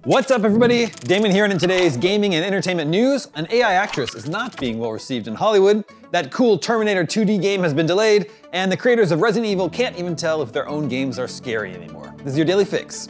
What's up, everybody? Damon here, and in today's gaming and entertainment news, an AI actress is not being well received in Hollywood, that cool Terminator 2D game has been delayed, and the creators of Resident Evil can't even tell if their own games are scary anymore. This is your Daily Fix.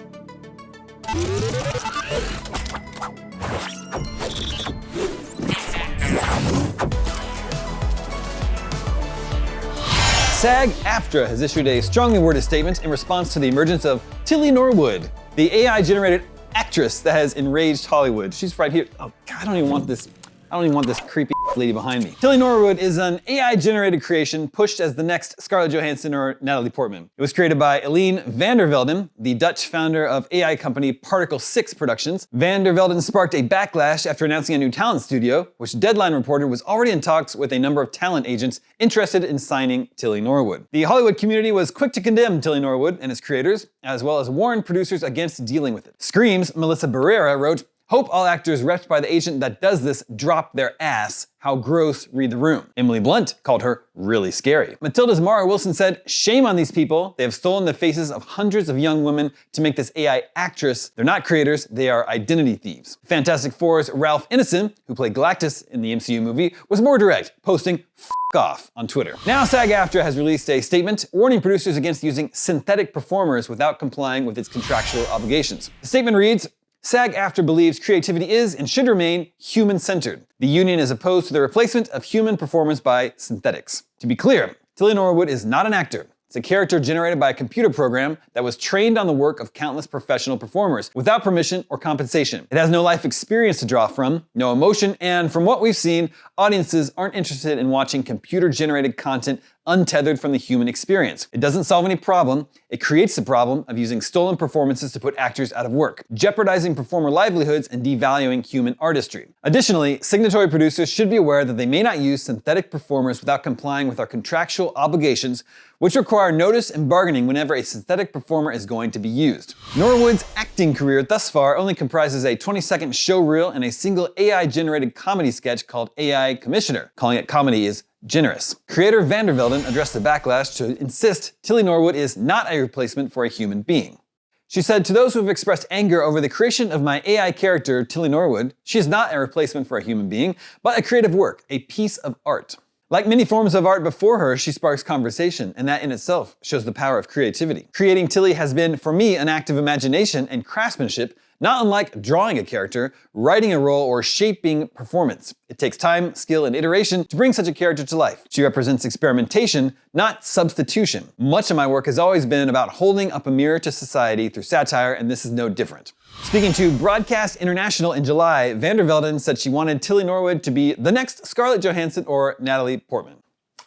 SAG-AFTRA has issued a strongly worded statement in response to the emergence of Tilly Norwood, the AI-generated actress that has enraged Hollywood. She's right here. Oh God, I don't even want this creepy lady behind me. Tilly Norwood is an AI-generated creation pushed as the next Scarlett Johansson or Natalie Portman. It was created by Eline Van der Velden, the Dutch founder of AI company Particle 6 Productions. Van der Velden sparked a backlash after announcing a new talent studio, which Deadline reported was already in talks with a number of talent agents interested in signing Tilly Norwood. The Hollywood community was quick to condemn Tilly Norwood and its creators, as well as warn producers against dealing with it. Scream's Melissa Barrera wrote, "Hope all actors repped by the agent that does this drop their ass. How gross, read the room." Emily Blunt called her really scary. Matilda's Mara Wilson said, "Shame on these people. They have stolen the faces of hundreds of young women to make this AI actress. They're not creators, they are identity thieves." Fantastic Four's Ralph Ineson, who played Galactus in the MCU movie, was more direct, posting "F off" on Twitter. Now SAG-AFTRA has released a statement warning producers against using synthetic performers without complying with its contractual obligations. The statement reads, SAG-AFTRA believes creativity is and should remain human-centered. The union is opposed to the replacement of human performance by synthetics. To be clear, Tilly Norwood is not an actor. It's a character generated by a computer program that was trained on the work of countless professional performers without permission or compensation. It has no life experience to draw from, no emotion, and from what we've seen, audiences aren't interested in watching computer-generated content untethered from the human experience. It doesn't solve any problem. It creates the problem of using stolen performances to put actors out of work, jeopardizing performer livelihoods and devaluing human artistry. Additionally, signatory producers should be aware that they may not use synthetic performers without complying with our contractual obligations, which require notice and bargaining whenever a synthetic performer is going to be used. Norwood's acting career thus far only comprises a 20-second show reel and a single AI-generated comedy sketch called AI Commissioner. Calling it comedy is generous. Creator Van der Velden addressed the backlash to insist Tilly Norwood is not a replacement for a human being. She said, "To those who have expressed anger over the creation of my AI character, Tilly Norwood, she is not a replacement for a human being, but a creative work, a piece of art. Like many forms of art before her, she sparks conversation, and that in itself shows the power of creativity. Creating Tilly has been, for me, an act of imagination and craftsmanship, not unlike drawing a character, writing a role, or shaping performance. It takes time, skill, and iteration to bring such a character to life. She represents experimentation, not substitution. Much of my work has always been about holding up a mirror to society through satire, and this is no different." Speaking to Broadcast International in July, Van der Velden said she wanted Tilly Norwood to be the next Scarlett Johansson or Natalie Portman.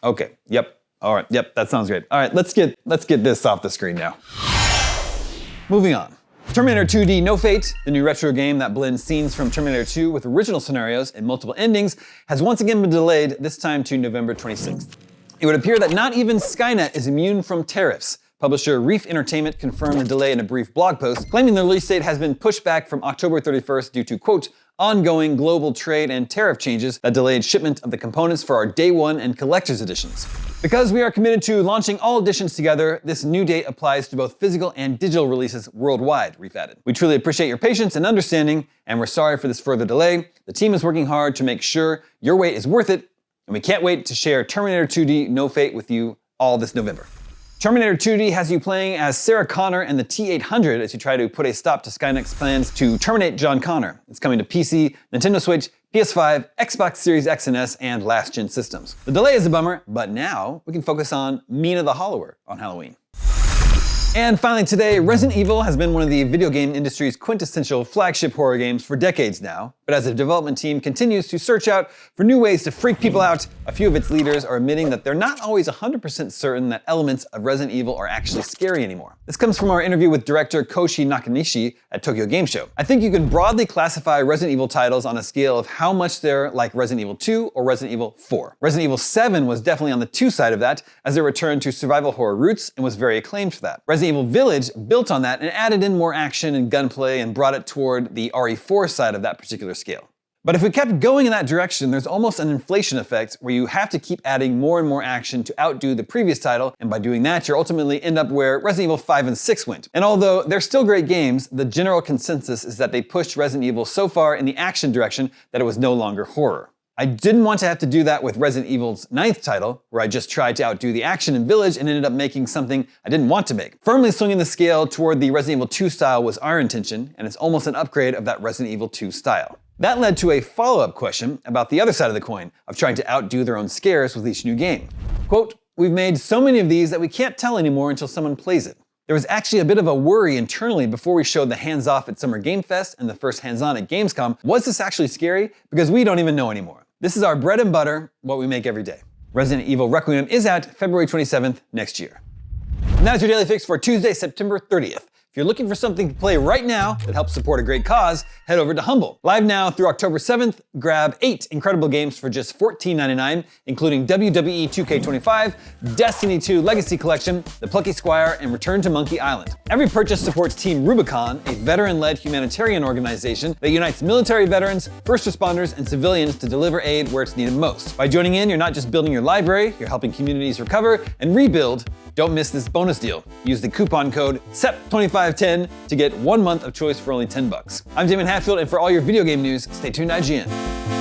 Okay, yep, all right, yep, that sounds great. All right, let's get this off the screen now. Moving on. Terminator 2D No Fate, the new retro game that blends scenes from Terminator 2 with original scenarios and multiple endings, has once again been delayed, this time to November 26th. It would appear that not even Skynet is immune from tariffs. Publisher Reef Entertainment confirmed the delay in a brief blog post, claiming the release date has been pushed back from October 31st due to, quote, ongoing global trade and tariff changes that delayed shipment of the components for our Day 1 and Collector's Editions. Because we are committed to launching all editions together, this new date applies to both physical and digital releases worldwide, Reef added. We truly appreciate your patience and understanding, and we're sorry for this further delay. The team is working hard to make sure your wait is worth it, and we can't wait to share Terminator 2D No Fate with you all this November. Terminator 2D has you playing as Sarah Connor and the T-800 as you try to put a stop to Skynet's plans to terminate John Connor. It's coming to PC, Nintendo Switch, PS5, Xbox Series X and S, and last-gen systems. The delay is a bummer, but now we can focus on Mina the Hollower on Halloween. And finally today, Resident Evil has been one of the video game industry's quintessential flagship horror games for decades now. But as the development team continues to search out for new ways to freak people out, a few of its leaders are admitting that they're not always 100% certain that elements of Resident Evil are actually scary anymore. This comes from our interview with director Koshi Nakanishi at Tokyo Game Show. "I think you can broadly classify Resident Evil titles on a scale of how much they're like Resident Evil 2 or Resident Evil 4. Resident Evil 7 was definitely on the 2 side of that, as it returned to survival horror roots and was very acclaimed for that. Resident Evil Village built on that and added in more action and gunplay and brought it toward the RE4 side of that particular scale. But if we kept going in that direction, there's almost an inflation effect where you have to keep adding more and more action to outdo the previous title, and by doing that, you ultimately end up where Resident Evil 5 and 6 went. And although they're still great games, the general consensus is that they pushed Resident Evil so far in the action direction that it was no longer horror. I didn't want to have to do that with Resident Evil's 9th title, where I just tried to outdo the action in Village and ended up making something I didn't want to make. Firmly swinging the scale toward the Resident Evil 2 style was our intention, and it's almost an upgrade of that Resident Evil 2 style. That led to a follow-up question about the other side of the coin, of trying to outdo their own scares with each new game. Quote, "We've made so many of these that we can't tell anymore until someone plays it." There was actually a bit of a worry internally before we showed the hands-off at Summer Game Fest and the first hands-on at Gamescom. Was this actually scary? Because we don't even know anymore. This is our bread and butter, what we make every day. Resident Evil Requiem is out February 27th next year. And that is your Daily Fix for Tuesday, September 30th. If you're looking for something to play right now that helps support a great cause, head over to Humble. Live now through October 7th, grab 8 incredible games for just $14.99, including WWE 2K25, Destiny 2 Legacy Collection, The Plucky Squire, and Return to Monkey Island. Every purchase supports Team Rubicon, a veteran-led humanitarian organization that unites military veterans, first responders, and civilians to deliver aid where it's needed most. By joining in, you're not just building your library, you're helping communities recover and rebuild. Don't miss this bonus deal. Use the coupon code SEP2510 to get 1 month of choice for only $10. I'm Damon Hatfield, and for all your video game news, stay tuned to IGN.